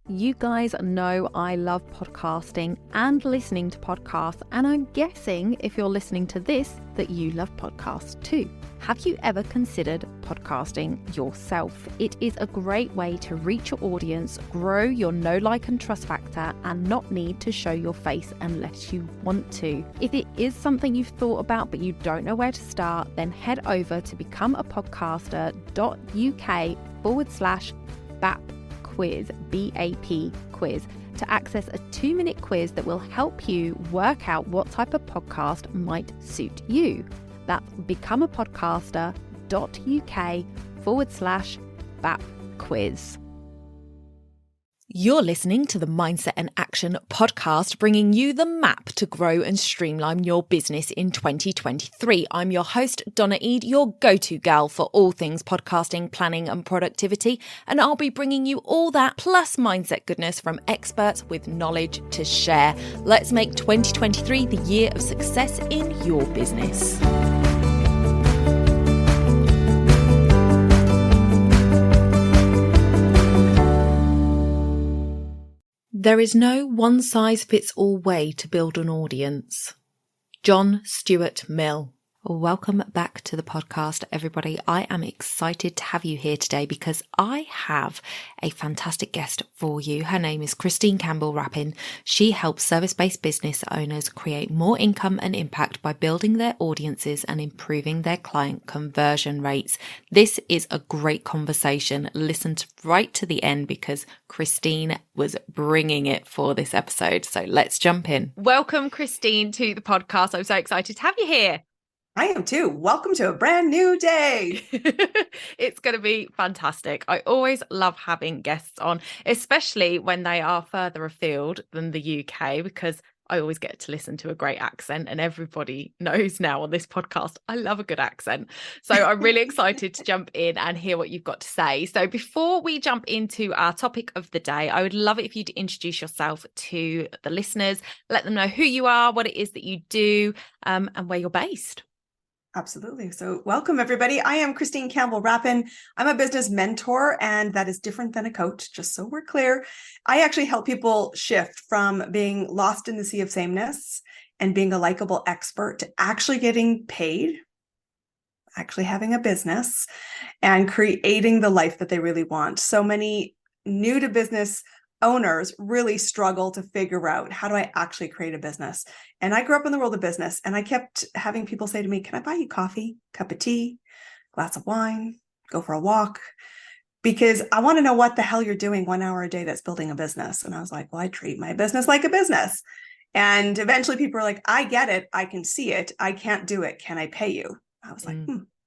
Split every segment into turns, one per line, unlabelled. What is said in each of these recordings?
You guys know I love podcasting and listening to podcasts, and I'm guessing if you're listening to this that you love podcasts too. Have you ever considered podcasting yourself? It is a great way to reach your audience, grow your know, like and trust factor, and not need to show your face unless you want to. If it is something you've thought about but you don't know where to start, then head over to becomeapodcaster.uk/BAP quiz, BAP quiz, to access a 2-minute quiz that will help you work out what type of podcast might suit you. That's becomeapodcaster.uk/BAP quiz. You're listening to the Mindset and Action podcast, bringing you the map to grow and streamline your business in 2023. I'm your host, Donna Eade, your go-to gal for all things podcasting, planning and productivity. And I'll be bringing you all that plus mindset goodness from experts with knowledge to share. Let's make 2023 the year of success in your business. There is no one-size-fits-all way to build an audience. John Stuart Mill. Welcome back to the podcast, everybody. I am excited to have you here today because I have a fantastic guest for you. Her name is Christine Campbell-Rappin. She helps service-based business owners create more income and impact by building their audiences and improving their client conversion rates. This is a great conversation. Listen right to the end because Christine was bringing it for this episode. So let's jump in. Welcome, Christine, to the podcast. I'm so excited to have you here.
I am too. Welcome to a brand new day.
It's going to be fantastic. I always love having guests on, especially when they are further afield than the UK, because I always get to listen to a great accent, and everybody knows now on this podcast, I love a good accent. So I'm really excited to jump in and hear what you've got to say. So before we jump into our topic of the day, I would love it if you'd introduce yourself to the listeners, let them know who you are, what it is that you do, and where you're based.
Absolutely. So welcome, everybody. I am Christine Campbell-Rappin. I'm a business mentor, and that is different than a coach, just so we're clear. I actually help people shift from being lost in the sea of sameness and being a likable expert to actually getting paid, actually having a business, and creating the life that they really want. So many new to business owners really struggle to figure out, how do I actually create a business? And I grew up in the world of business, and I kept having people say to me, can I buy you coffee, cup of tea, glass of wine, go for a walk? Because I want to know what the hell you're doing 1 hour a day that's building a business. And I was like, well, I treat my business like a business. And eventually people are like, I get it. I can see it. I can't do it. Can I pay you? I was like,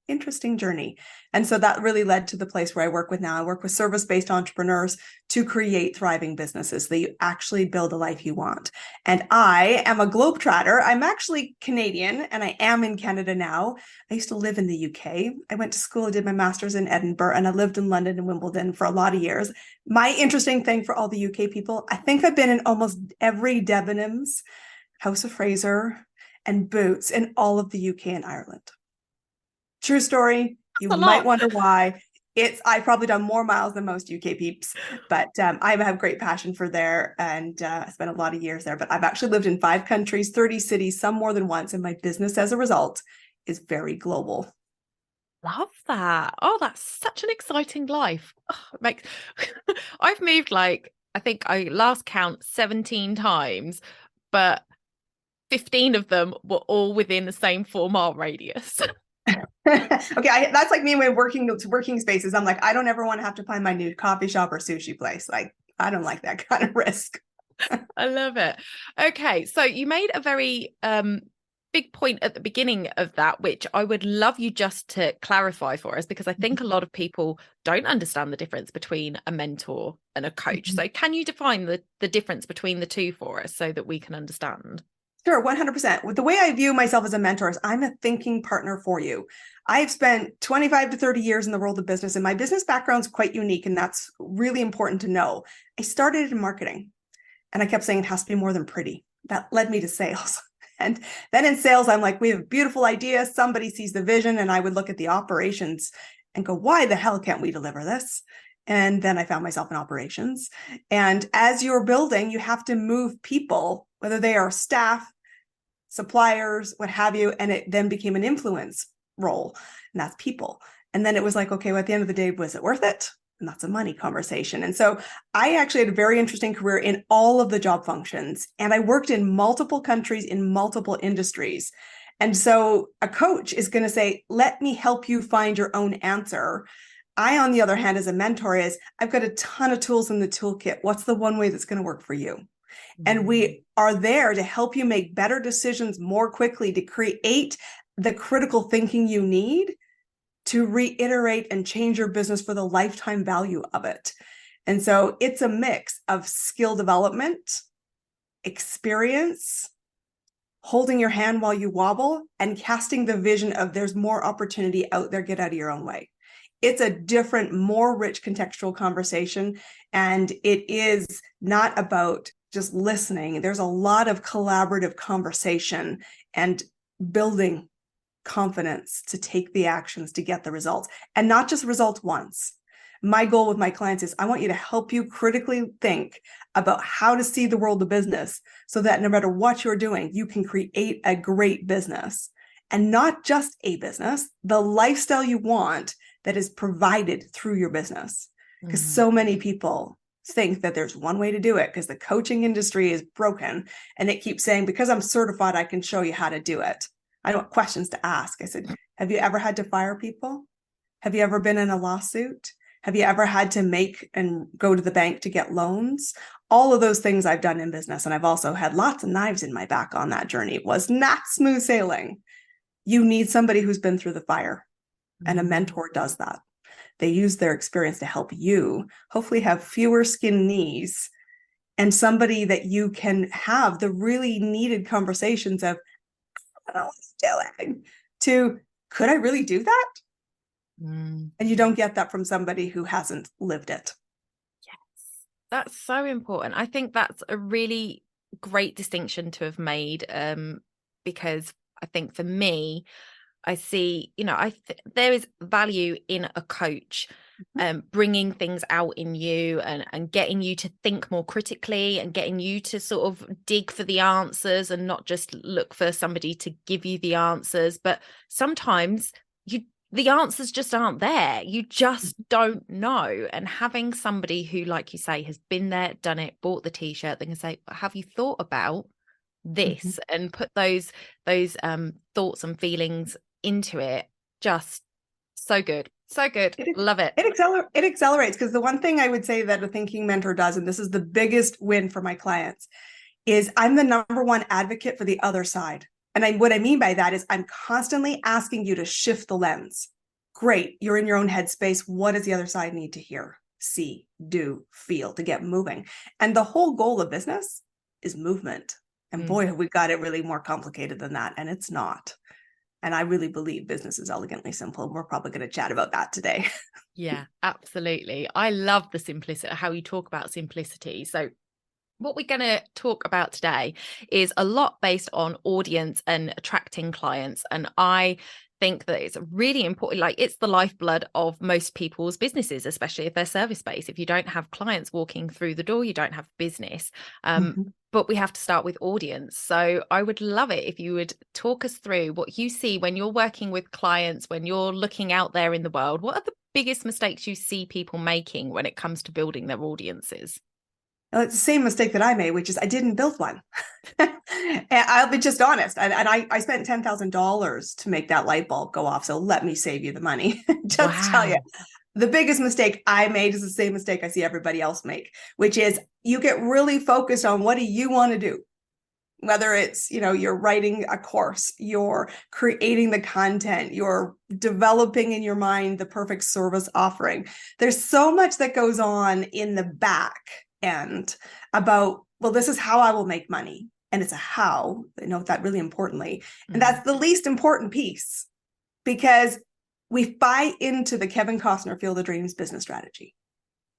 interesting journey. And so that really led to the place where I work with now. I work with service-based entrepreneurs to create thriving businesses that you actually build a life you want. And I am a globetrotter. I'm actually Canadian, and I am in Canada now. I used to live in the UK. I went to school, I did my master's in Edinburgh, and I lived in London and Wimbledon for a lot of years. My interesting thing for all the UK people, I think I've been in almost every Debenhams, House of Fraser, and Boots in all of the UK and Ireland. True story. You might wonder why. I've probably done more miles than most UK peeps, but I have great passion for there, and I spent a lot of years there. But I've actually lived in 5 countries, 30 cities, some more than once, and my business as a result is very global.
Love that. Oh, that's such an exciting life. Oh, I've moved I think I last count 17 times, but 15 of them were all within the same 4-mile radius.
Okay, that's like me when working spaces. I'm like, I don't ever want to have to find my new coffee shop or sushi place. Like, I don't like that kind of risk.
I love it. Okay, so you made a very big point at the beginning of that, which I would love you just to clarify for us, because I think a lot of people don't understand the difference between a mentor and a coach. So can you define the difference between the two for us so that we can understand?
Sure, 100%. The way I view myself as a mentor is I'm a thinking partner for you. I've spent 25 to 30 years in the world of business, and my business background is quite unique, and that's really important to know. I started in marketing, and I kept saying it has to be more than pretty. That led me to sales. And then in sales, I'm like, we have a beautiful idea. Somebody sees the vision, and I would look at the operations and go, why the hell can't we deliver this? And then I found myself in operations. And as you're building, you have to move people, whether they are staff, suppliers, what have you. And it then became an influence role, and that's people. And then it was like, okay, well, at the end of the day, was it worth it? And that's a money conversation. And so I actually had a very interesting career in all of the job functions. And I worked in multiple countries, in multiple industries. And so a coach is going to say, let me help you find your own answer. I, on the other hand, as a mentor, is I've got a ton of tools in the toolkit. What's the one way that's going to work for you? And we are there to help you make better decisions more quickly, to create the critical thinking you need to reiterate and change your business for the lifetime value of it. And so it's a mix of skill development, experience, holding your hand while you wobble, and casting the vision of there's more opportunity out there, get out of your own way. It's a different, more rich contextual conversation. And it is not about just listening. There's a lot of collaborative conversation and building confidence to take the actions to get the results, and not just results once. My goal with my clients is I want you to help you critically think about how to see the world of business so that no matter what you're doing, you can create a great business, and not just a business, the lifestyle you want that is provided through your business. Because so many people think that there's one way to do it because the coaching industry is broken, and it keeps saying, because I'm certified, I can show you how to do it. I don't want questions to ask. I said, have you ever had to fire people? Have you ever been in a lawsuit? Have you ever had to make and go to the bank to get loans? All of those things I've done in business. And I've also had lots of knives in my back on that journey. It was not smooth sailing. You need somebody who's been through the fire, and a mentor does that. They use their experience to help you hopefully have fewer skin knees, and somebody that you can have the really needed conversations of, I don't know what I'm doing, to, could I really do that? And you don't get that from somebody who hasn't lived it.
Yes, that's so important. I think that's a really great distinction to have made, because I think for me, I see, there is value in a coach, bringing things out in you and getting you to think more critically, and getting you to sort of dig for the answers and not just look for somebody to give you the answers. But sometimes the answers just aren't there. You just don't know. And having somebody who, like you say, has been there, done it, bought the t-shirt, they can say, have you thought about this? And put those thoughts and feelings into it. Just so good. Love it.
It accelerates, because the one thing I would say that a thinking mentor does, and this is the biggest win for my clients, is I'm the number one advocate for the other side. And what I mean by that is I'm constantly asking you to shift the lens. Great, you're in your own headspace. What does the other side need to hear, see, do, feel to get moving? And the whole goal of business is movement. And boy, have we got it really more complicated than that. And it's not. And I really believe business is elegantly simple. We're probably going to chat about that today.
Yeah, absolutely. I love the simplicity, how you talk about simplicity. So what we're going to talk about today is a lot based on audience and attracting clients. And I think that it's really important. Like, it's the lifeblood of most people's businesses, especially if they're service-based. If you don't have clients walking through the door, you don't have business. But we have to start with audience. So I would love it if you would talk us through what you see when you're working with clients, when you're looking out there in the world. What are the biggest mistakes you see people making when it comes to building their audiences?
Well, it's the same mistake that I made, which is I didn't build one. And I'll be just honest. And I spent $10,000 to make that light bulb go off. So let me save you the money. Tell you. The biggest mistake I made is the same mistake I see everybody else make, which is you get really focused on what do you want to do? Whether it's, you're writing a course, you're creating the content, you're developing in your mind the perfect service offering. There's so much that goes on in the back end about, well, this is how I will make money. And it's a how, note that really importantly. And that's the least important piece, because we buy into the Kevin Costner Field of Dreams business strategy.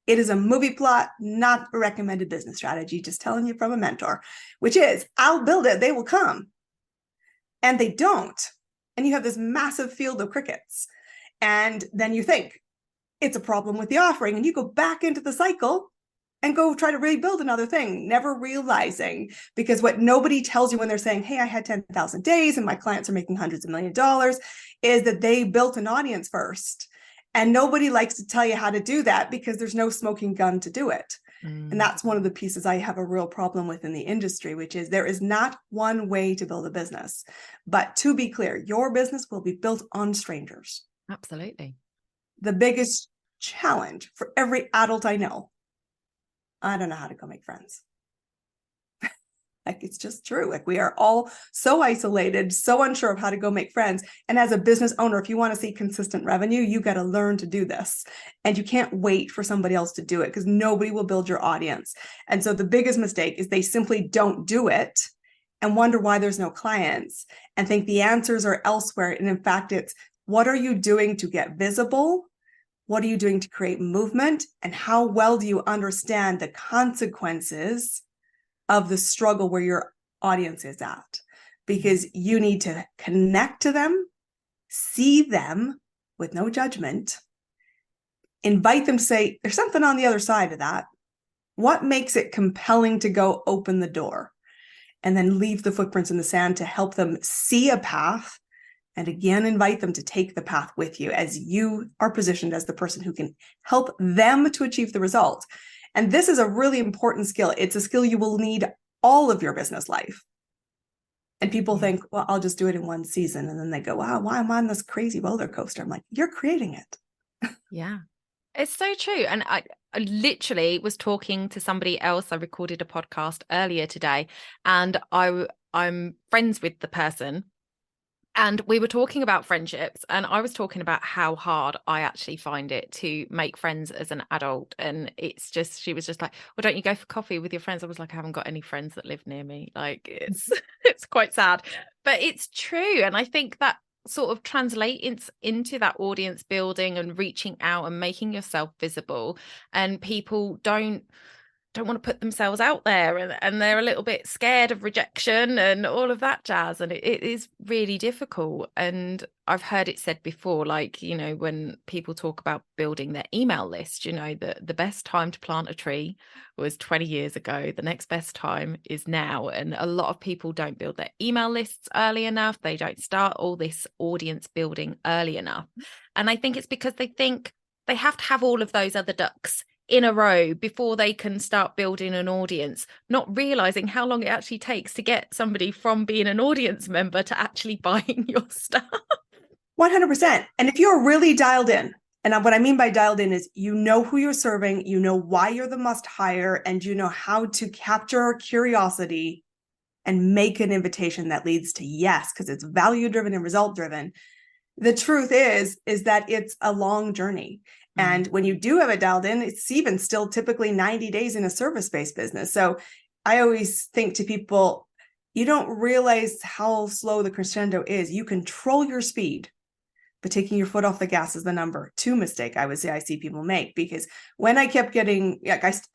It is a movie plot, not a recommended business strategy, just telling you from a mentor, which is, I'll build it, they will come. And they don't. And you have this massive field of crickets. And then you think, it's a problem with the offering. And you go back into the cycle and go try to rebuild another thing, never realizing, because what nobody tells you when they're saying, hey, I had 10,000 days and my clients are making hundreds of $1,000,000, is that they built an audience first. And nobody likes to tell you how to do that because there's no smoking gun to do it. And that's one of the pieces I have a real problem with in the industry, which is there is not one way to build a business. But to be clear, your business will be built on strangers.
Absolutely.
The biggest challenge for every adult I know, I don't know how to go make friends. Like, it's just true. Like, we are all so isolated, so unsure of how to go make friends. And as a business owner, if you want to see consistent revenue, you got to learn to do this. And you can't wait for somebody else to do it because nobody will build your audience. And so the biggest mistake is they simply don't do it and wonder why there's no clients and think the answers are elsewhere. And in fact, it's what are you doing to get visible? What are you doing to create movement? And how well do you understand the consequences of the struggle where your audience is at? Because you need to connect to them, see them with no judgment, invite them to say, there's something on the other side of that. What makes it compelling to go open the door? And then leave the footprints in the sand to help them see a path. And again, invite them to take the path with you as you are positioned as the person who can help them to achieve the result. And this is a really important skill. It's a skill you will need all of your business life. And people think, well, I'll just do it in one season. And then they go, wow, why am I on this crazy roller coaster? I'm like, you're creating it.
Yeah, it's so true. And I literally was talking to somebody else. I recorded a podcast earlier today, and I'm friends with the person. And we were talking about friendships, and I was talking about how hard I actually find it to make friends as an adult. And it's just, she was just like, well, don't you go for coffee with your friends? I was like, I haven't got any friends that live near me. Like, it's quite sad, but it's true. And I think that sort of translates into that audience building and reaching out and making yourself visible. And people don't want to put themselves out there, and they're a little bit scared of rejection and all of that jazz, and it is really difficult. And I've heard it said before, like, you know, when people talk about building their email list, you know, the best time to plant a tree was 20 years ago. The next best time is now. And a lot of people don't build their email lists early enough. They don't start all this audience building early enough. And I think it's because they think they have to have all of those other ducks in a row before they can start building an audience, not realizing how long it actually takes to get somebody from being an audience member to actually buying your stuff.
100%. And if you're really dialed in, and what I mean by dialed in is you know who you're serving, you know why you're the must hire, and you know how to capture curiosity and make an invitation that leads to yes, because it's value driven and result driven. The truth is that it's a long journey. And when you do have it dialed in, it's even still typically 90 days in a service-based business. So I always think to people, you don't realize how slow the crescendo is. You control your speed, but taking your foot off the gas is the number two mistake I would say I see people make. Because when I kept getting,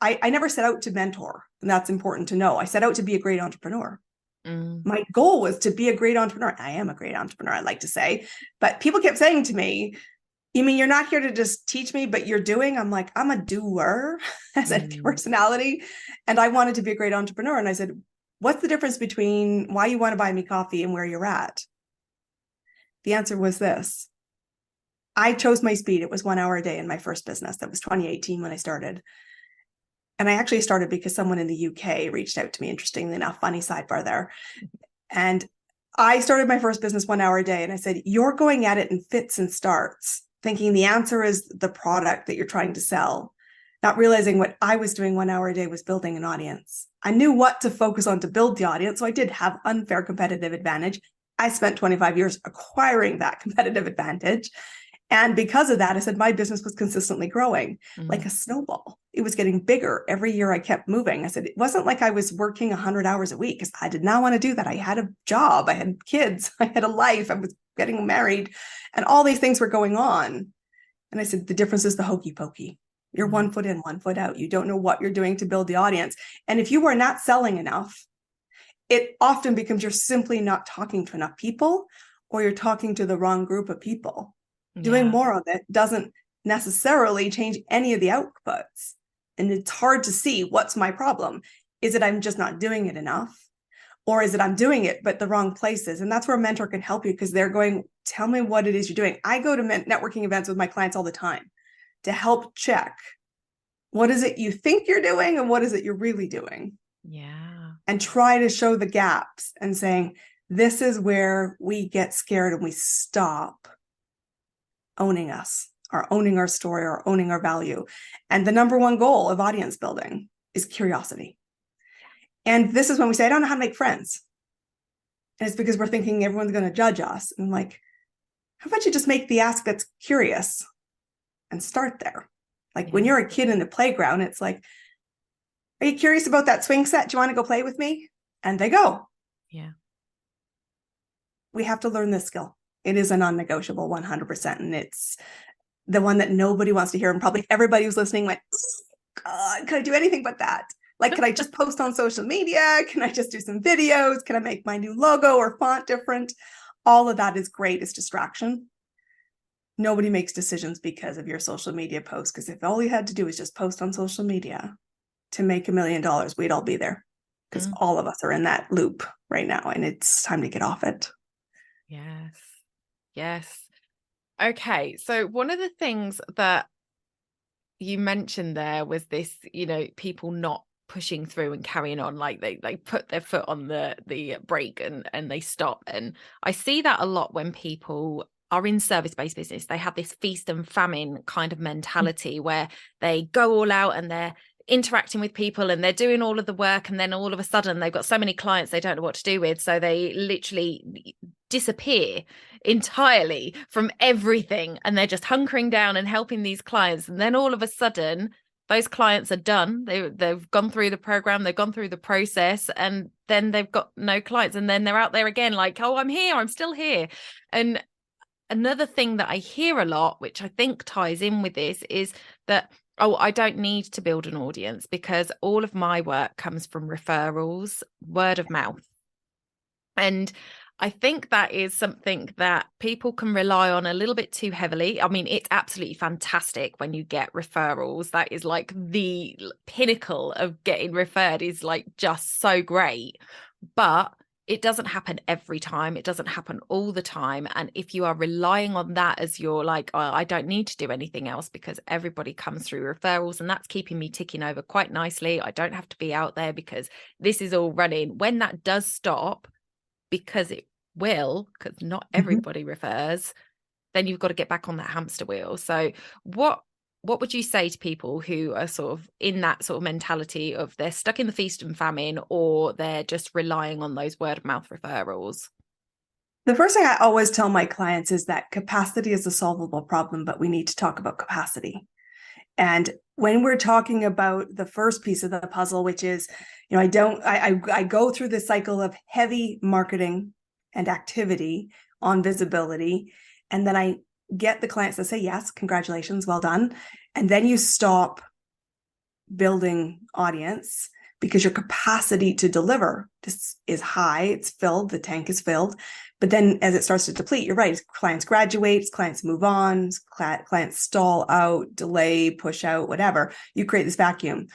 I never set out to mentor, and that's important to know. I set out to be a great entrepreneur. My goal was to be a great entrepreneur. I am a great entrepreneur, I like to say, but people kept saying to me, you mean you're not here to just teach me, but you're doing? I'm like, I'm a doer as a personality. And I wanted to be a great entrepreneur. And I said, what's the difference between why you want to buy me coffee and where you're at? The answer was this. I chose my speed. It was 1 hour a day in my first business. That was 2018 when I started. And I actually started because someone in the UK reached out to me, interestingly enough, funny sidebar there. And I started my first business 1 hour a day. And I said, you're going at it in fits and starts, thinking the answer is the product that you're trying to sell, not realizing what I was doing 1 hour a day was building an audience. I knew what to focus on to build the audience. So I did have unfair competitive advantage. I spent 25 years acquiring that competitive advantage. And because of that, I said my business was consistently growing like a snowball. It was getting bigger. Every year I kept moving. I said, it wasn't like I was working 100 hours a week because I did not want to do that. I had a job. I had kids. I had a life. I was getting married and all these things were going on. And I said, the difference is the hokey pokey. You're 1 foot in, 1 foot out. You don't know what you're doing to build the audience. And if you are not selling enough, it often becomes you're simply not talking to enough people, or you're talking to the wrong group of people. Doing more of it doesn't necessarily change any of the outputs. And it's hard to see what's my problem. Is it I'm just not doing it enough? Or is it I'm doing it, but the wrong places? And that's where a mentor can help you, because they're going, tell me what it is you're doing. I go to networking events with my clients all the time to help check what is it you think you're doing and what is it you're really doing.
Yeah.
And try to show the gaps and saying, this is where we get scared and we stop owning us, or owning our story, or owning our value. And the number one goal of audience building is curiosity. And this is when we say, I don't know how to make friends. And it's because we're thinking everyone's going to judge us. And I'm like, how about you just make the ask that's curious and start there? Like when you're a kid in the playground, it's like, are you curious about that swing set? Do you want to go play with me? And they go.
Yeah.
We have to learn this skill. It is a non-negotiable 100%. And it's the one that nobody wants to hear. And probably everybody who's listening went, God, could I do anything but that? Like, could I just post on social media? Can I just do some videos? Can I make my new logo or font different? All of that is great. It's distraction. Nobody makes decisions because of your social media posts. Because if all you had to do is just post on social media to make $1 million, we'd all be there. Because all of us are in that loop right now. And it's time to get off it.
Yes. Yes. Okay. So one of the things that you mentioned there was this, people not pushing through and carrying on, like they put their foot on the brake and they stop. And I see that a lot when people are in service-based business. They have this feast and famine kind of mentality where they go all out and they're interacting with people and they're doing all of the work, and then all of a sudden they've got so many clients they don't know what to do with, so they literally disappear entirely from everything, and they're just hunkering down and helping these clients. And then all of a sudden those clients are done, they've gone through the program, they've gone through the process, and then they've got no clients, and then they're out there again like, oh, I'm here, I'm still here. And another thing that I hear a lot, which I think ties in with this, is that, oh, I don't need to build an audience because all of my work comes from referrals, word of mouth. And I think that is something that people can rely on a little bit too heavily. I mean, it's absolutely fantastic when you get referrals. That is like the pinnacle of getting referred, is like just so great. But it doesn't happen every time. It doesn't happen all the time. And if you are relying on that as your like, oh, I don't need to do anything else because everybody comes through referrals and that's keeping me ticking over quite nicely, I don't have to be out there because this is all running. When that does stop, because it will, because not everybody refers, then you've got to get back on that hamster wheel. So what would you say to people who are sort of in that sort of mentality of they're stuck in the feast and famine, or they're just relying on those word of mouth referrals?
The first thing I always tell my clients is that capacity is a solvable problem, but we need to talk about capacity. And when we're talking about the first piece of the puzzle, which is, I go through this cycle of heavy marketing and activity on visibility, and then I get the clients to say, yes, congratulations, well done. And then you stop building audience because your capacity to deliver is high, it's filled, the tank is filled. But then as it starts to deplete, you're right, clients graduate, clients move on, clients stall out, delay, push out, whatever. You create this vacuum.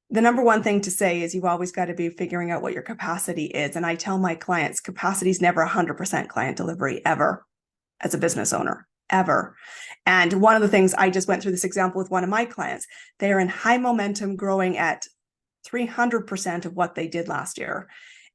The number one thing to say is you've always got to be figuring out what your capacity is. And I tell my clients, capacity is never 100% client delivery, ever, as a business owner. Ever. And one of the things, I just went through this example with one of my clients. They are in high momentum, growing at 300% of what they did last year.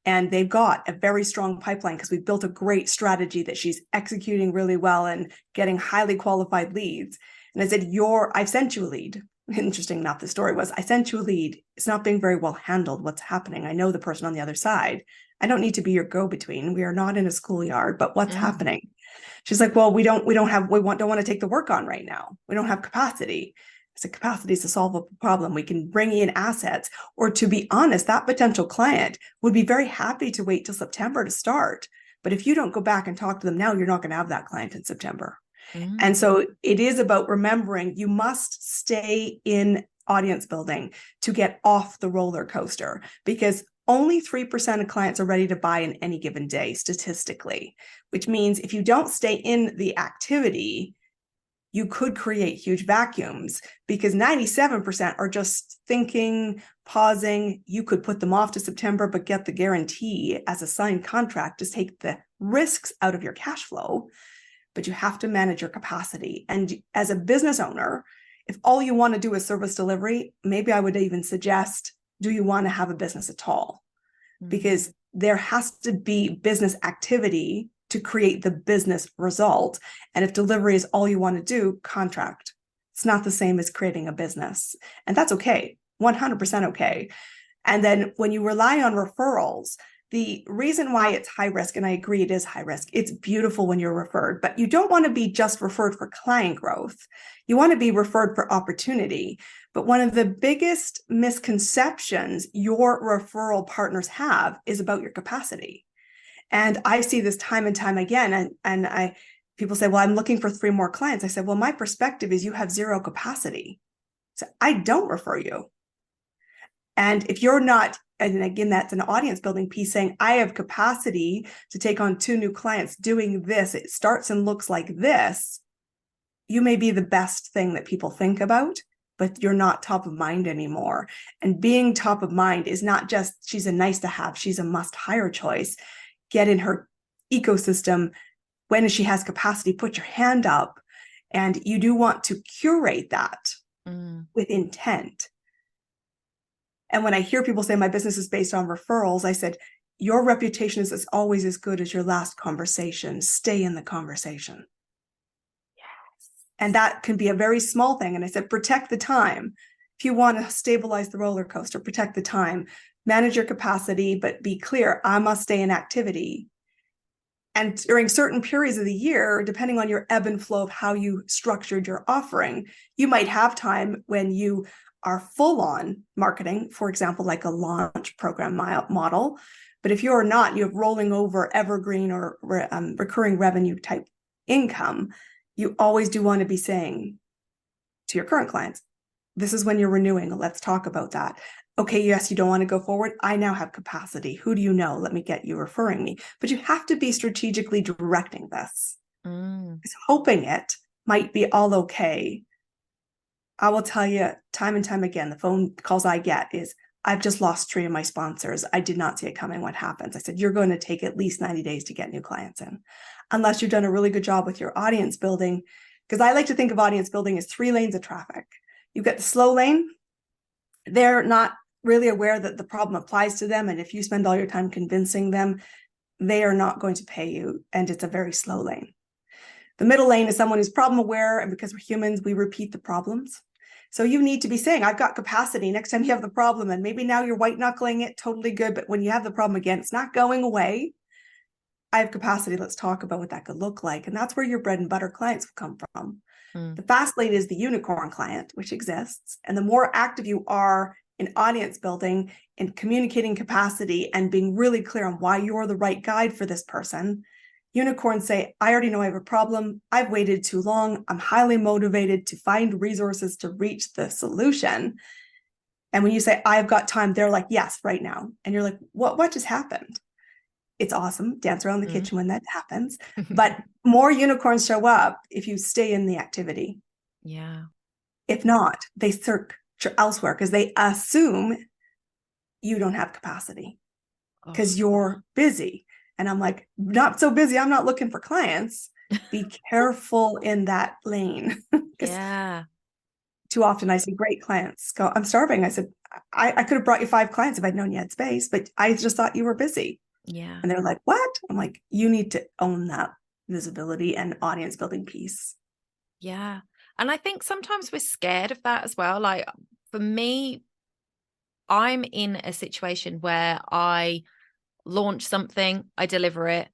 And they've got a very strong pipeline because we've built a great strategy that she's executing really well and getting highly qualified leads. And I said, I've sent you a lead. Interesting enough, the story was, I sent you a lead. It's not being very well handled. What's happening? I know the person on the other side. I don't need to be your go-between. We are not in a schoolyard, but what's happening? She's like, well, we don't want to take the work on right now. We don't have capacity. I said, capacity is a solvable problem. We can bring in assets, or to be honest, that potential client would be very happy to wait till September to start. But if you don't go back and talk to them now, you're not going to have that client in September. And so it is about remembering you must stay in audience building to get off the roller coaster, because only 3% of clients are ready to buy in any given day statistically, which means if you don't stay in the activity, you could create huge vacuums because 97% are just thinking, pausing. You could put them off to September, but get the guarantee as a signed contract to take the risks out of your cash flow. But you have to manage your capacity. And as a business owner, if all you want to do is service delivery, maybe I would even suggest, do you want to have a business at all? Because there has to be business activity to create the business result. And if delivery is all you want to do, contract. It's not the same as creating a business. And that's okay, 100% okay. And then when you rely on referrals, the reason why it's high risk, and I agree it is high risk, it's beautiful when you're referred, but you don't want to be just referred for client growth. You want to be referred for opportunity. But one of the biggest misconceptions your referral partners have is about your capacity. And I see this time and time again. And people say, well, I'm looking for 3 more clients. I said, well, my perspective is you have 0 capacity. So I don't refer you. And if you're not, and again, that's an audience building piece saying, I have capacity to take on 2 new clients doing this. It starts and looks like this. You may be the best thing that people think about, but you're not top of mind anymore. And being top of mind is not just, she's a nice to have, she's a must hire choice. Get in her ecosystem. When she has capacity, put your hand up. And you do want to curate that with intent. And when I hear people say my business is based on referrals, I said, your reputation is always as good as your last conversation. Stay in the conversation.
Yes.
And that can be a very small thing. And I said, protect the time. If you want to stabilize the roller coaster, protect the time. Manage your capacity, but be clear, I must stay in activity. And during certain periods of the year, depending on your ebb and flow of how you structured your offering, you might have time when you are full on marketing, for example, like a launch program model. But if you're not, you have rolling over evergreen or recurring revenue type income, you always do want to be saying to your current clients, this is when you're renewing. Let's talk about that. Okay, yes, you don't want to go forward. I now have capacity. Who do you know? Let me get you referring me. But you have to be strategically directing this. Because hoping it might be all okay. I will tell you time and time again, the phone calls I get is, I've just lost 3 of my sponsors. I did not see it coming. What happens? I said, you're going to take at least 90 days to get new clients in, unless you've done a really good job with your audience building. Because I like to think of audience building as 3 lanes of traffic. You get the slow lane. They're not really aware that the problem applies to them. And if you spend all your time convincing them, they are not going to pay you. And it's a very slow lane. The middle lane is someone who's problem aware. And because we're humans, we repeat the problems. So you need to be saying, I've got capacity next time you have the problem. And maybe now you're white knuckling it, totally good. But when you have the problem again, it's not going away. I have capacity. Let's talk about what that could look like. And that's where your bread and butter clients will come from. The fast lane is the unicorn client, which exists. And the more active you are in audience building and communicating capacity and being really clear on why you're the right guide for this person, unicorns say, I already know I have a problem. I've waited too long. I'm highly motivated to find resources to reach the solution. And when you say, I've got time, they're like, yes, right now. And you're like, what just happened? It's awesome. Dance around the kitchen when that happens. But more unicorns show up if you stay in the activity.
Yeah.
If not, they search elsewhere because they assume you don't have capacity because you're busy. And I'm like, not so busy. I'm not looking for clients. Be careful in that lane.
Yeah.
Too often I see great clients go, I'm starving. I said, I could have brought you 5 clients if I'd known you had space, but I just thought you were busy.
Yeah.
And they're like, what? I'm like, you need to own that visibility and audience building piece.
Yeah. And I think sometimes we're scared of that as well. Like for me, I'm in a situation where I launch something, I deliver it,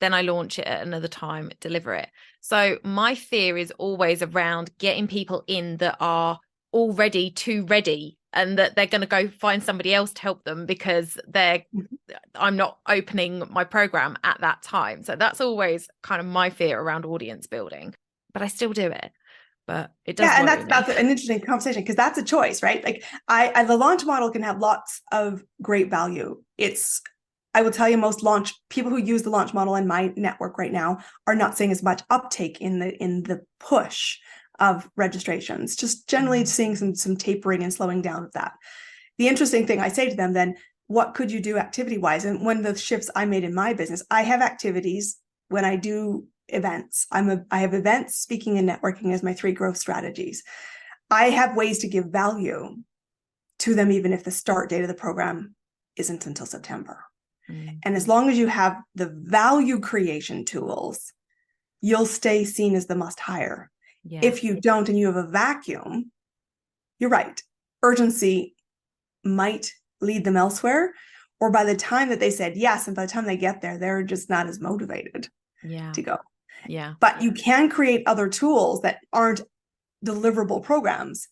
then I launch it at another time, deliver it. So my fear is always around getting people in that are already too ready and that they're going to go find somebody else to help them because I'm not opening my program at that time. So that's always kind of my fear around audience building, but I still do it. But it does.
Yeah, and that's an interesting conversation because that's a choice, right? Like the launch model can have lots of great value. It's I will tell you, most launch people who use the launch model in my network right now are not seeing as much uptake in the push of registrations, just generally seeing some tapering and slowing down of that. The interesting thing I say to them then, what could you do activity wise? And one of the shifts I made in my business, I have activities when I do events. I have events, speaking, and networking as my 3 growth strategies. I have ways to give value to them, even if the start date of the program isn't until September. And as long as you have the value creation tools, you'll stay seen as the must hire. Yeah. If you don't and you have a vacuum, you're right. Urgency might lead them elsewhere, or by the time that they said yes, and by the time they get there, they're just not as motivated to go. Yeah. But you can create other tools that aren't deliverable programs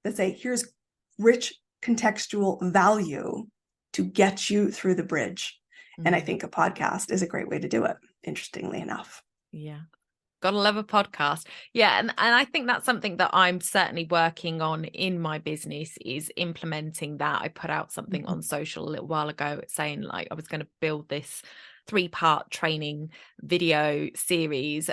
that say, here's rich contextual value to get you through the bridge. And I think a podcast is a great way to do it, interestingly enough.
Yeah. Gotta love a podcast. Yeah. And I think that's something that I'm certainly working on in my business, is implementing that. I put out something on social a little while ago saying, like, I was going to build this 3-part training video series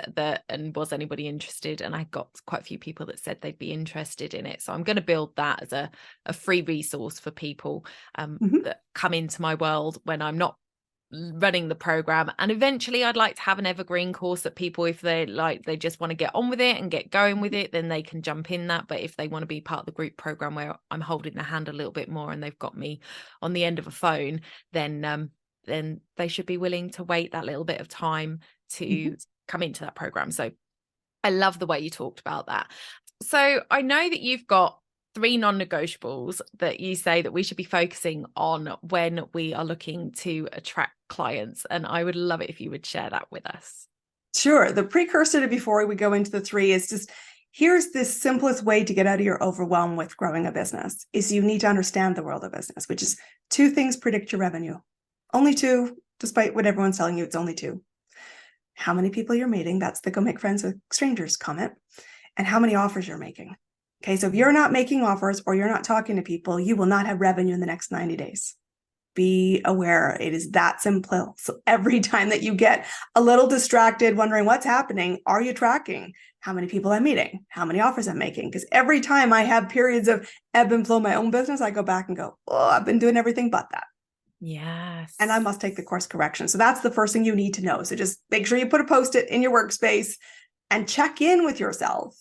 and was anybody interested? And I got quite a few people that said they'd be interested in it. So I'm going to build that as a free resource for people that come into my world when I'm not running the program. And eventually I'd like to have an evergreen course that people, if they just want to get on with it and get going with it, then they can jump in that. But if they want to be part of the group program where I'm holding their hand a little bit more and they've got me on the end of a phone, then they should be willing to wait that little bit of time to come into that program. So I love the way you talked about that. So I know that you've got 3 non-negotiables that you say that we should be focusing on when we are looking to attract clients. And I would love it if you would share that with us.
Sure. The precursor to before we go into the 3 is just, here's the simplest way to get out of your overwhelm with growing a business, is you need to understand the world of business, which is 2 things predict your revenue. Only 2, despite what everyone's telling you, it's only 2. How many people you're meeting, that's the go make friends with strangers comment, and how many offers you're making. Okay, so if you're not making offers or you're not talking to people, you will not have revenue in the next 90 days. Be aware, it is that simple. So every time that you get a little distracted, wondering what's happening, are you tracking how many people I'm meeting, how many offers I'm making? Because every time I have periods of ebb and flow in my own business, I go back and go, oh, I've been doing everything but that.
Yes.
And I must take the course correction. So that's the first thing you need to know. So just make sure you put a Post-it in your workspace and check in with yourself.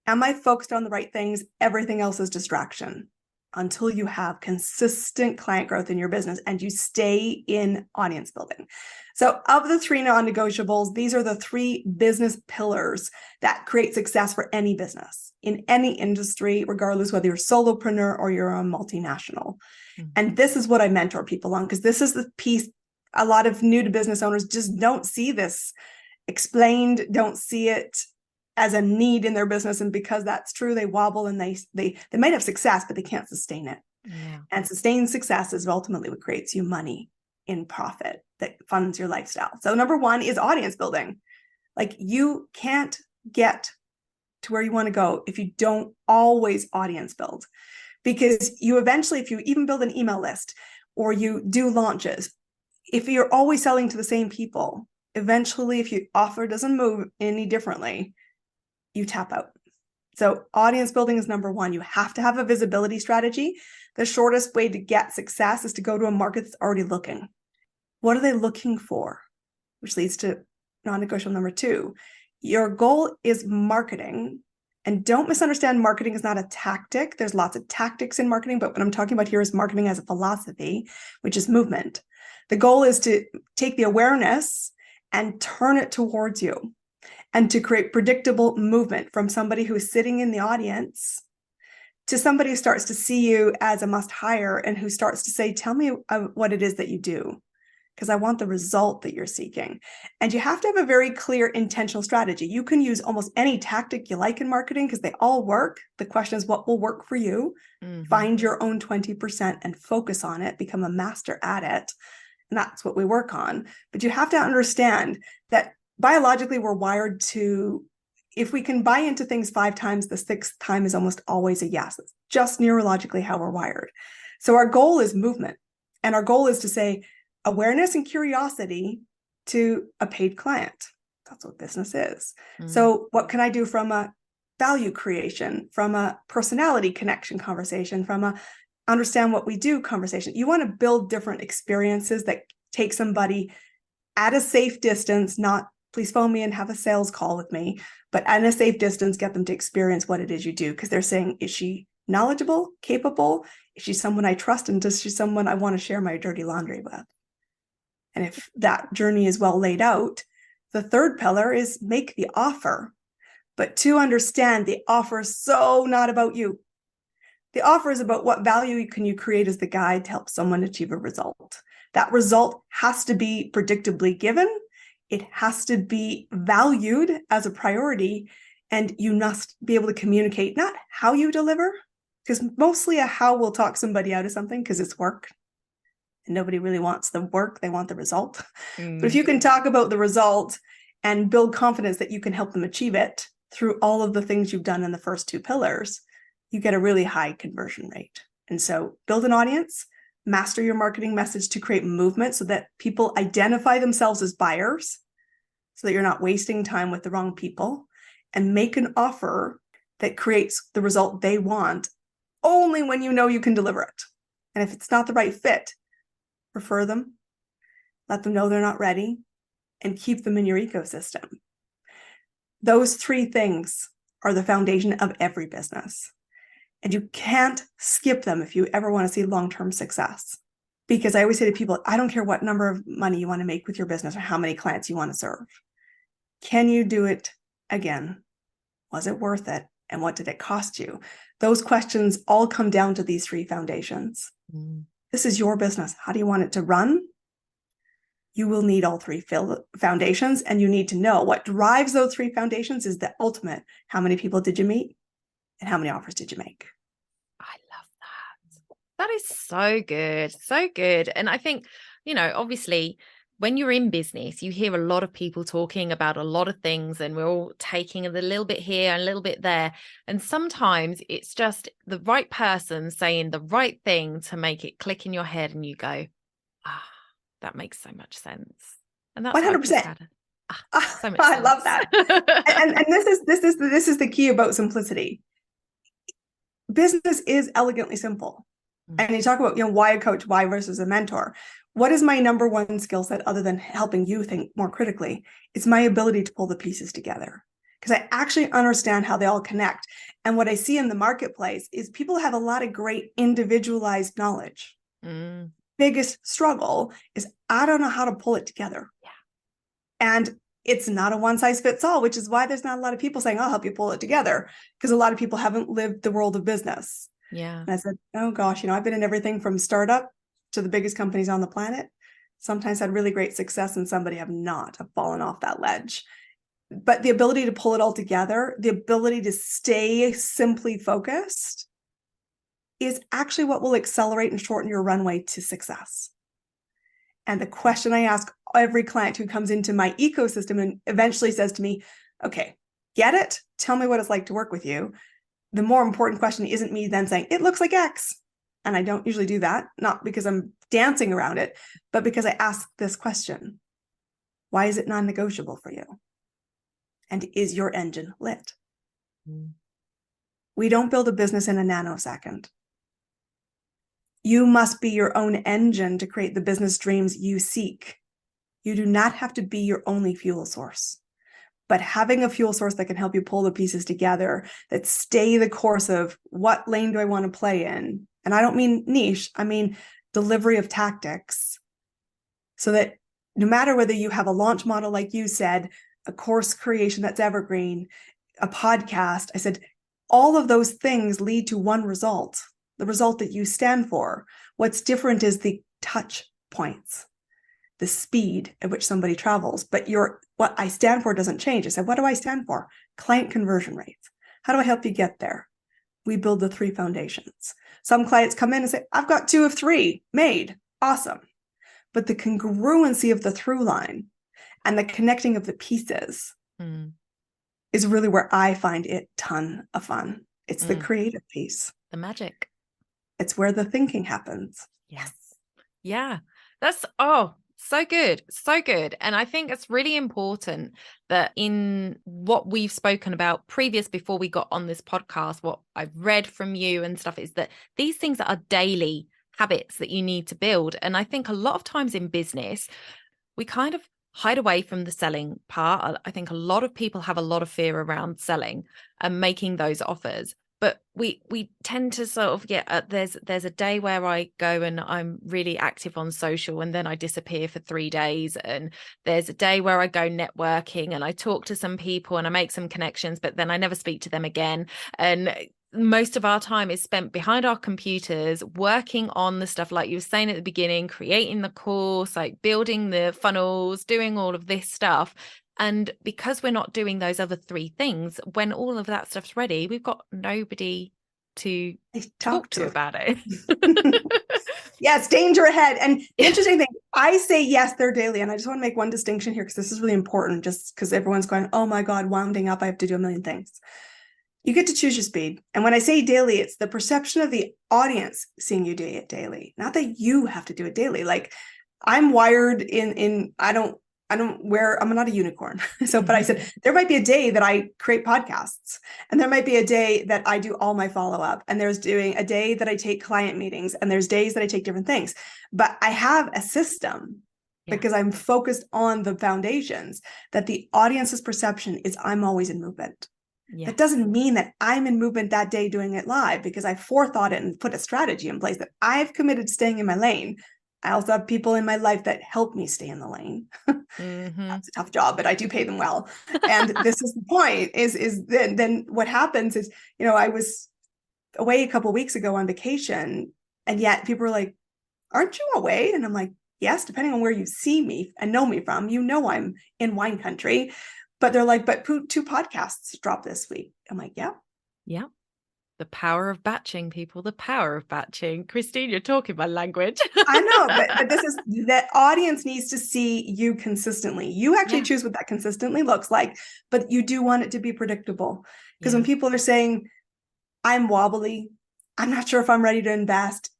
Am I focused on the right things? Everything else is distraction, until you have consistent client growth in your business and you stay in audience building. So of the 3 non-negotiables, these are the 3 business pillars that create success for any business in any industry, regardless whether you're a solopreneur or you're a multinational. And this is what I mentor people on, because this is the piece a lot of new to business owners just don't see this explained, don't see it as a need in their business. And because that's true, they wobble and they might have success, but they can't sustain it. Yeah. And sustained success is ultimately what creates you money in profit that funds your lifestyle. So number 1 is audience building. Like, you can't get to where you want to go if you don't always audience build, because you eventually, if you even build an email list or you do launches, if you're always selling to the same people, eventually, if your offer doesn't move any differently, you tap out. So audience building is number 1. You have to have a visibility strategy. The shortest way to get success is to go to a market that's already looking. What are they looking for? Which leads to non-negotiable number 2. Your goal is marketing. And don't misunderstand, marketing is not a tactic. There's lots of tactics in marketing, but what I'm talking about here is marketing as a philosophy, which is movement. The goal is to take the awareness and turn it towards you, and to create predictable movement from somebody who is sitting in the audience to somebody who starts to see you as a must hire and who starts to say, tell me what it is that you do, because I want the result that you're seeking. And you have to have a very clear intentional strategy. You can use almost any tactic you like in marketing because they all work. The question is, what will work for you? Find your own 20% and focus on it, become a master at it. And that's what we work on. But you have to understand that biologically, we're wired to, if we can buy into things 5 times, the 6th time is almost always a yes. It's just neurologically how we're wired. So our goal is movement. And our goal is to say, awareness and curiosity to a paid client. That's what business is. So what can I do from a value creation, from a personality connection conversation, from a understand what we do conversation? You want to build different experiences that take somebody at a safe distance, not please phone me and have a sales call with me, but at a safe distance, get them to experience what it is you do. Because they're saying, is she knowledgeable, capable? Is she someone I trust? And is she someone I want to share my dirty laundry with? And if that journey is well laid out, the third pillar is make the offer. But to understand, the offer is so not about you. The offer is about what value can you create as the guide to help someone achieve a result. That result has to be predictably given. It has to be valued as a priority. And you must be able to communicate not how you deliver, because mostly a how will talk somebody out of something because it's work. And nobody really wants the work, they want the result. But if you can talk about the result and build confidence that you can help them achieve it through all of the things you've done in the first two pillars, you get a really high conversion rate. And so build an audience, master your marketing message to create movement so that people identify themselves as buyers so that you're not wasting time with the wrong people, and make an offer that creates the result they want only when you know you can deliver it. And if it's not the right fit, refer them, let them know they're not ready, and keep them in your ecosystem. Those three things are the foundation of every business. And you can't skip them if you ever want to see long-term success. Because I always say to people, I don't care what number of money you want to make with your business or how many clients you want to serve. Can you do it again? Was it worth it? And what did it cost you? Those questions all come down to these three foundations. This is your business. How do you want it to run? You will need all three foundations, and you need to know what drives those three foundations is the ultimate. How many people did you meet? And how many offers did you make?
I love that. That is so good. So good. And I think, obviously, when you're in business, you hear a lot of people talking about a lot of things, and we're all taking a little bit here and a little bit there. And sometimes it's just the right person saying the right thing to make it click in your head, and you go, that makes so much sense. And that's
100%.
So much
I
sense.
love that. and this is the key about simplicity. Business is elegantly simple. And you talk about, why a coach, why versus a mentor. What is my number one skill set other than helping you think more critically? It's my ability to pull the pieces together, because I actually understand how they all connect. And what I see in the marketplace is people have a lot of great individualized knowledge. Biggest struggle is I don't know how to pull it together.
Yeah.
And it's not a one size fits all, which is why there's not a lot of people saying, I'll help you pull it together, because a lot of people haven't lived the world of business.
Yeah.
And I said, oh gosh, I've been in everything from startup to the biggest companies on the planet. Sometimes had really great success, and somebody have fallen off that ledge. But the ability to pull it all together, the ability to stay simply focused, is actually what will accelerate and shorten your runway to success. And the question I ask every client who comes into my ecosystem and eventually says to me, okay, get it? Tell me what it's like to work with you. The more important question isn't me then saying, it looks like X. And I don't usually do that, not because I'm dancing around it, but because I ask this question. Why is it non-negotiable for you? And is your engine lit? We don't build a business in a nanosecond. You must be your own engine to create the business dreams you seek. You do not have to be your only fuel source. But having a fuel source that can help you pull the pieces together, that stay the course of what lane do I want to play in? And I don't mean niche, I mean delivery of tactics. So that no matter whether you have a launch model, like you said, a course creation that's evergreen, a podcast, I said, all of those things lead to one result, the result that you stand for. What's different is the touch points, the speed at which somebody travels. But what I stand for doesn't change. I said, what do I stand for? Client conversion rates. How do I help you get there? We build the three foundations. Some clients come in and say, I've got 2 of 3 made. Awesome. But the congruency of the through line and the connecting of the pieces is really where I find it ton of fun. It's the creative piece.
The magic.
It's where the thinking happens.
Yes. Yeah. That's, so good. So good. And I think it's really important that in what we've spoken about before we got on this podcast, what I've read from you and stuff is that these things are daily habits that you need to build. And I think a lot of times in business, we kind of hide away from the selling part. I think a lot of people have a lot of fear around selling and making those offers. But we tend to sort of there's a day where I go and I'm really active on social and then I disappear for 3 days, and there's a day where I go networking and I talk to some people and I make some connections, but then I never speak to them again. And most of our time is spent behind our computers working on the stuff like you were saying at the beginning, creating the course, like building the funnels, doing all of this stuff. And because we're not doing those other 3 things, when all of that stuff's ready, we've got nobody to talk to about it.
Yes, danger ahead. And the interesting thing, I say yes, they're daily. And I just want to make one distinction here because this is really important, just because everyone's going, oh my God, wounding up, I have to do a million things. You get to choose your speed. And when I say daily, it's the perception of the audience seeing you do it daily, not that you have to do it daily. Like I'm wired I'm not a unicorn. So, but I said, there might be a day that I create podcasts, and there might be a day that I do all my follow-up, and there's doing a day that I take client meetings, and there's days that I take different things, but I have a system because I'm focused on the foundations that the audience's perception is I'm always in movement. That doesn't mean that I'm in movement that day doing it live, because I forethought it and put a strategy in place that I've committed to staying in my lane. I also have people in my life that help me stay in the lane. That's a tough job, but I do pay them well. And this is the point is then what happens is, I was away a couple of weeks ago on vacation, and yet people were like, aren't you away? And I'm like, yes, depending on where you see me and know me from, I'm in wine country. But they're like, but 2 podcasts dropped this week. I'm like, yeah.
Yeah. The power of batching, people, the power of batching. Christine, you're talking my language.
I know, but this is, that audience needs to see you consistently. You actually choose what that consistently looks like, but you do want it to be predictable. Because when people are saying, I'm wobbly, I'm not sure if I'm ready to invest,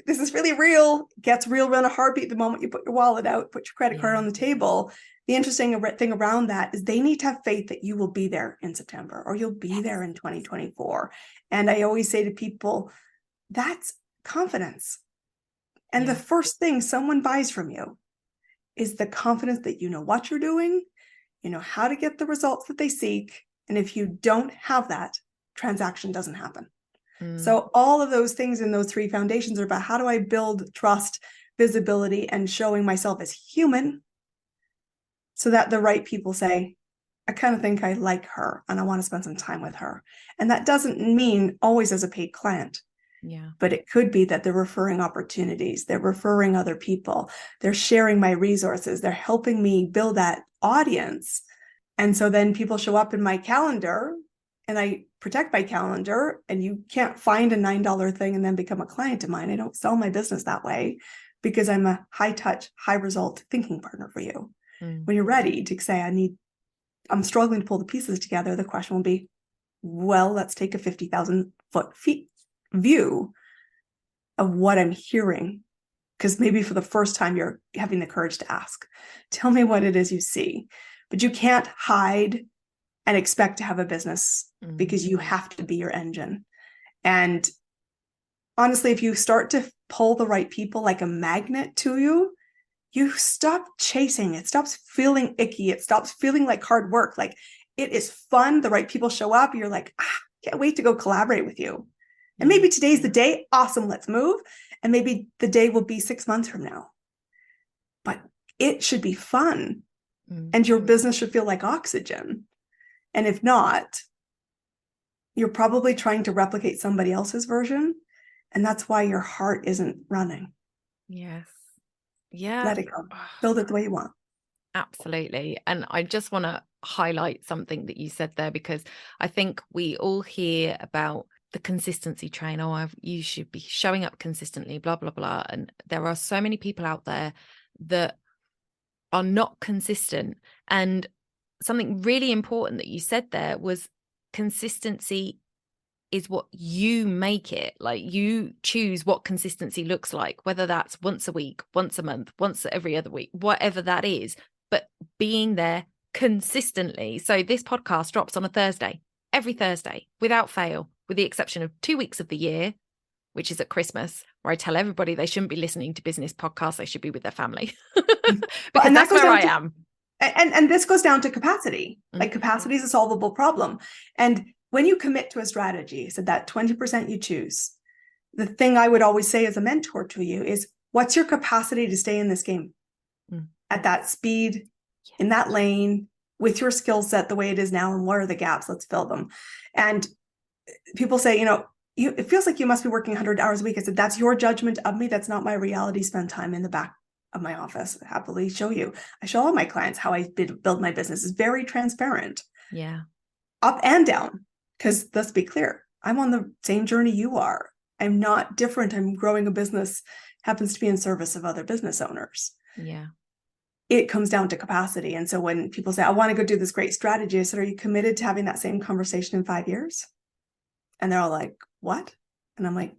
this is really real, gets real in a heartbeat the moment you put your wallet out, put your credit card on the table. The interesting thing around that is they need to have faith that you will be there in September, or you'll be there in 2024. And I always say to people, that's confidence. And the first thing someone buys from you is the confidence that you know what you're doing, you know how to get the results that they seek. And if you don't have that, transaction doesn't happen. So all of those things in those 3 foundations are about how do I build trust, visibility, and showing myself as human, so that the right people say, I kind of think I like her and I want to spend some time with her. And that doesn't mean always as a paid client. But it could be that they're referring opportunities, they're referring other people, they're sharing my resources, they're helping me build that audience. And so then people show up in my calendar, and I protect my calendar, and you can't find a $9 thing and then become a client of mine. I don't sell my business that way, because I'm a high touch, high result thinking partner for you. When you're ready to say, I'm struggling to pull the pieces together, the question will be, well, let's take a 50,000 foot view of what I'm hearing. Because maybe for the first time, you're having the courage to ask, tell me what it is you see. But you can't hide and expect to have a business, because you have to be your engine. And honestly, if you start to pull the right people like a magnet to you, you stop chasing. It stops feeling icky. It stops feeling like hard work. Like, it is fun. The right people show up. You're like, can't wait to go collaborate with you. And maybe today's the day. Awesome. Let's move. And maybe the day will be 6 months from now. But it should be fun. And your business should feel like oxygen. And if not, you're probably trying to replicate somebody else's version. And that's why your heart isn't running.
Yes. Yeah.
Let it go. Build it the way you want.
Absolutely. And I just want to highlight something that you said there, because I think we all hear about the consistency train. You should be showing up consistently, blah, blah, blah. And there are so many people out there that are not consistent. And something really important that you said there was consistency is what you make it. Like, you choose what consistency looks like, whether that's once a week, once a month, once every other week, whatever that is, but being there consistently. So this podcast drops on a Thursday, every Thursday, without fail, with the exception of 2 weeks of the year, which is at Christmas, where I tell everybody they shouldn't be listening to business podcasts. They should be with their family because that's where I am.
And this goes down to capacity. Like, capacity is a solvable problem. And when you commit to a strategy, so that 20% you choose, the thing I would always say as a mentor to you is, what's your capacity to stay in this game at that speed, in that lane, with your skill set the way it is now, and what are the gaps? Let's fill them. And people say, it feels like you must be working 100 hours a week. I said, that's your judgment of me. That's not my reality. Spend time in the back of my office. I happily show you. I show all my clients how I build my business. It's very transparent.
Yeah.
Up and down. Because let's be clear, I'm on the same journey you are. I'm not different. I'm growing a business, happens to be in service of other business owners.
Yeah.
It comes down to capacity. And so when people say, I want to go do this great strategy, I said, are you committed to having that same conversation in 5 years? And they're all like, what? And I'm like,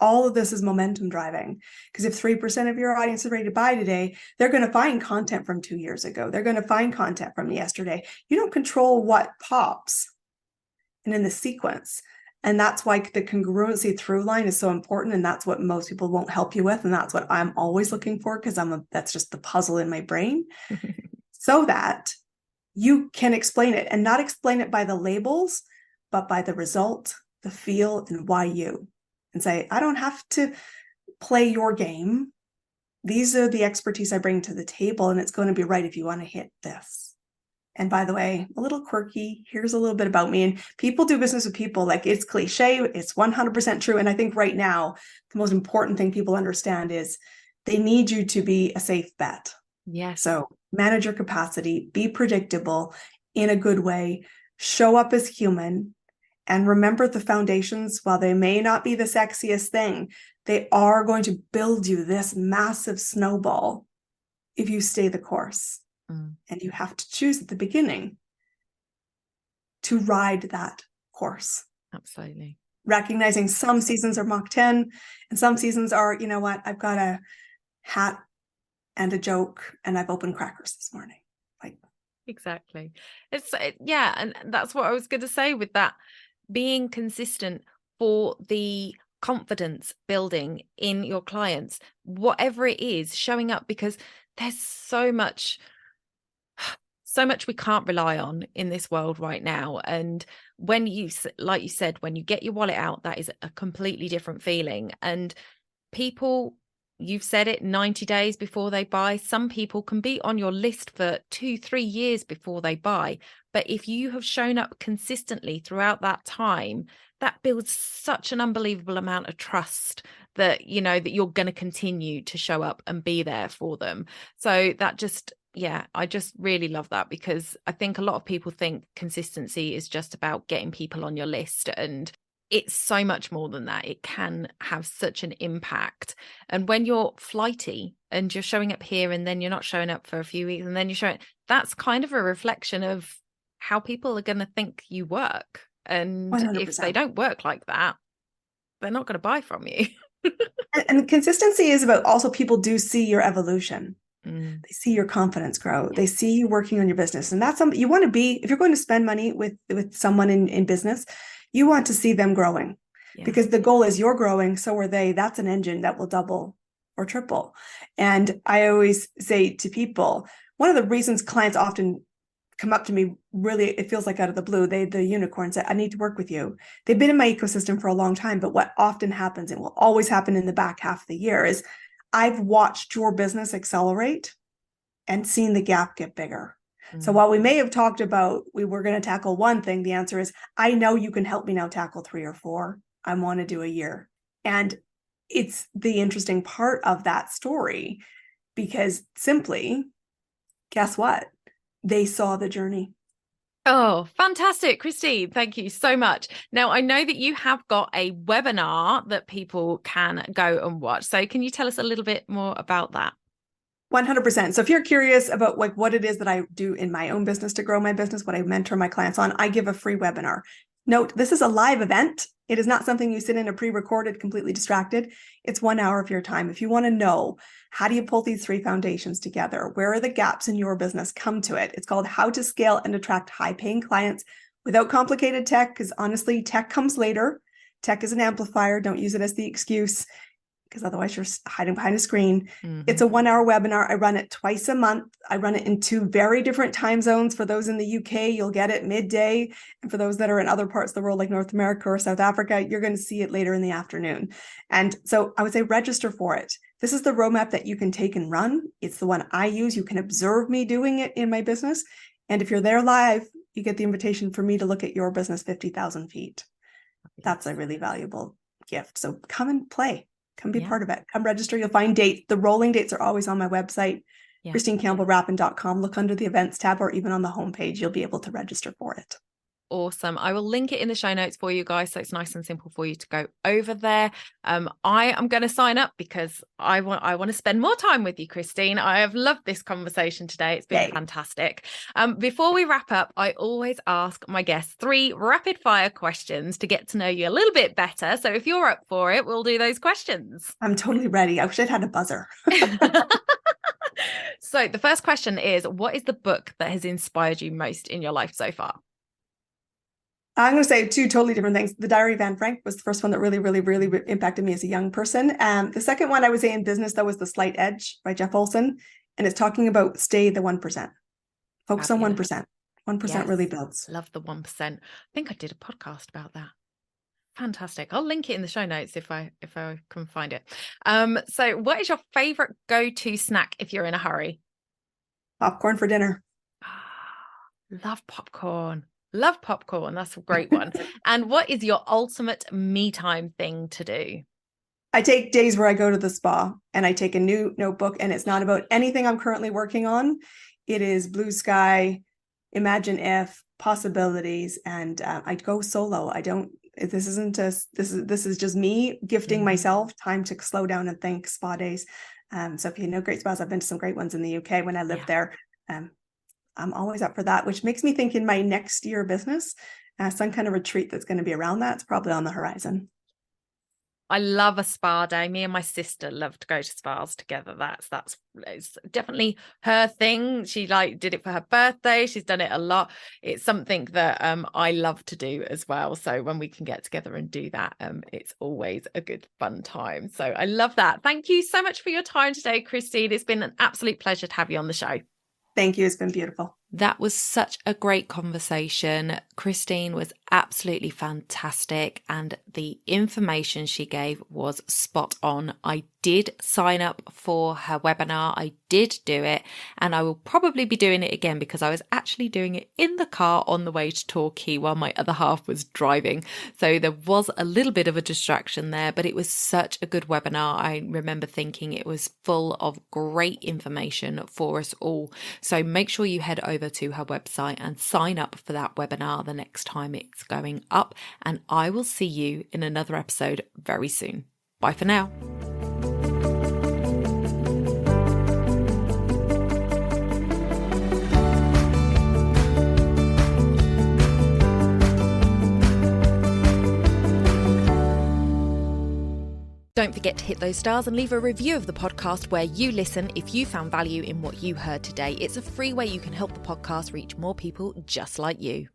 all of this is momentum driving. Because if 3% of your audience is ready to buy today, they're going to find content from 2 years ago. They're going to find content from yesterday. You don't control what pops and in the sequence. And that's why the congruency through line is so important. And that's what most people won't help you with. And that's what I'm always looking for, because that's just the puzzle in my brain, so that you can explain it, and not explain it by the labels, but by the result, the feel, and why you. And say, I don't have to play your game. These are the expertise I bring to the table, and it's going to be right if you want to hit this. And by the way, a little quirky, here's a little bit about me. And people do business with people. Like, it's cliche, it's 100% true. And I think right now, the most important thing people understand is they need you to be a safe bet.
Yes.
So manage your capacity, be predictable in a good way, show up as human, and remember the foundations. While they may not be the sexiest thing, they are going to build you this massive snowball if you stay the course. And you have to choose at the beginning to ride that course.
Absolutely.
Recognizing some seasons are Mach 10 and some seasons are, you know what, I've got a hat and a joke and I've opened crackers this morning. Like,
exactly. Yeah. And that's what I was going to say with that, being consistent for the confidence building in your clients, whatever it is, showing up, because there's so much we can't rely on in this world right now. And when you, like you said, when you get your wallet out, that is a completely different feeling. And people, you've said it, 90 days before they buy. Some people can be on your list for 2-3 years before they buy. But if you have shown up consistently throughout that time, that builds such an unbelievable amount of trust that, that you're going to continue to show up and be there for them. So that just, yeah, I just really love that, because I think a lot of people think consistency is just about getting people on your list, and it's so much more than that. It can have such an impact. And when you're flighty and you're showing up here and then you're not showing up for a few weeks and then you're showing, that's kind of a reflection of how people are going to think you work. And 100%. If they don't work like that, they're not going to buy from you.
and consistency is about, also, people do see your evolution. They see your confidence grow. They see you working on your business. And that's something you want to be. If you're going to spend money with someone in business, you want to see them growing, because the goal is you're growing. So are they. That's an engine that will double or triple. And I always say to people, one of the reasons clients often come up to me, really, it feels like out of the blue, the unicorn say, I need to work with you. They've been in my ecosystem for a long time. But what often happens, and will always happen in the back half of the year, is I've watched your business accelerate and seen the gap get bigger. So while we may have talked about we were going to tackle one thing, the answer is, I know you can help me now tackle 3 or 4. I want to do a year. And it's the interesting part of that story, because simply, guess what? They saw the journey.
Oh, fantastic, Christine. Thank you so much. Now, I know that you have got a webinar that people can go and watch. So can you tell us a little bit more about that?
100%. So if you're curious about what it is that I do in my own business to grow my business, what I mentor my clients on, I give a free webinar. Note, this is a live event. It is not something you sit in a pre-recorded, completely distracted. It's 1 hour of your time. If you want to know, how do you pull these 3 foundations together? Where are the gaps in your business? Come to it. It's called How to Scale and Attract High-Paying Clients Without Complicated Tech, because honestly, tech comes later. Tech is an amplifier. Don't use it as the excuse, because otherwise you're hiding behind a screen. It's a 1 hour webinar. I run it twice a month. I run it in 2 very different time zones. For those in the UK, you'll get it midday. And for those that are in other parts of the world, like North America or South Africa, you're going to see it later in the afternoon. And so I would say register for it. This is the roadmap that you can take and run. It's the one I use. You can observe me doing it in my business. And if you're there live, you get the invitation for me to look at your business 50,000 feet. That's a really valuable gift. So come and play. Come be part of it. Come register. You'll find dates. The rolling dates are always on my website, ChristineCampbell-Rappin.com. Look under the events tab, or even on the homepage, you'll be able to register for it.
Awesome. I will link it in the show notes for you guys, so it's nice and simple for you to go over there. I am going to sign up because I want to spend more time with you, Christine. I have loved this conversation today. It's been fantastic. Before we wrap up, I always ask my guests 3 rapid fire questions to get to know you a little bit better. So if you're up for it, we'll do those questions.
I'm totally ready. I wish I'd had a buzzer.
So the first question is, what is the book that has inspired you most in your life so far?
I'm going to say 2 totally different things. The Diary of Anne Frank was the first one that really, really, really impacted me as a young person. The second one I would say in business, that was The Slight Edge by Jeff Olson. And it's talking about stay the 1%. Focus on 1%. 1% really builds.
Love the 1%. I think I did a podcast about that. Fantastic. I'll link it in the show notes if I can find it. So what is your favorite go-to snack if you're in a hurry?
Popcorn for dinner.
Love popcorn. Love popcorn. That's a great one. And what is your ultimate me time thing to do?
I take days where I go to the spa and I take a new notebook, and it's not about anything I'm currently working on. It is blue sky, imagine if, possibilities, and I go solo. This is just me gifting myself time to slow down and think. Spa days. So if you know great spas, I've been to some great ones in the UK when I lived there. I'm always up for that, which makes me think in my next year business, some kind of retreat that's going to be around that. It's probably on the horizon.
I love a spa day. Me and my sister love to go to spas together. It's definitely her thing. She did it for her birthday. She's done it a lot. It's something that I love to do as well. So when we can get together and do that, it's always a good fun time. So I love that. Thank you so much for your time today, Christine. It's been an absolute pleasure to have you on the show.
Thank you. It's been beautiful.
That was such a great conversation. Christine was absolutely fantastic, and the information she gave was spot on. I did sign up for her webinar. I did do it, and I will probably be doing it again because I was actually doing it in the car on the way to Torquay while my other half was driving. So there was a little bit of a distraction there, but it was such a good webinar. I remember thinking it was full of great information for us all. So make sure you head over to her website and sign up for that webinar the next time it's going up, and I will see you in another episode very soon. Bye for now. Don't forget to hit those stars and leave a review of the podcast where you listen if you found value in what you heard today. It's a free way you can help the podcast reach more people just like you.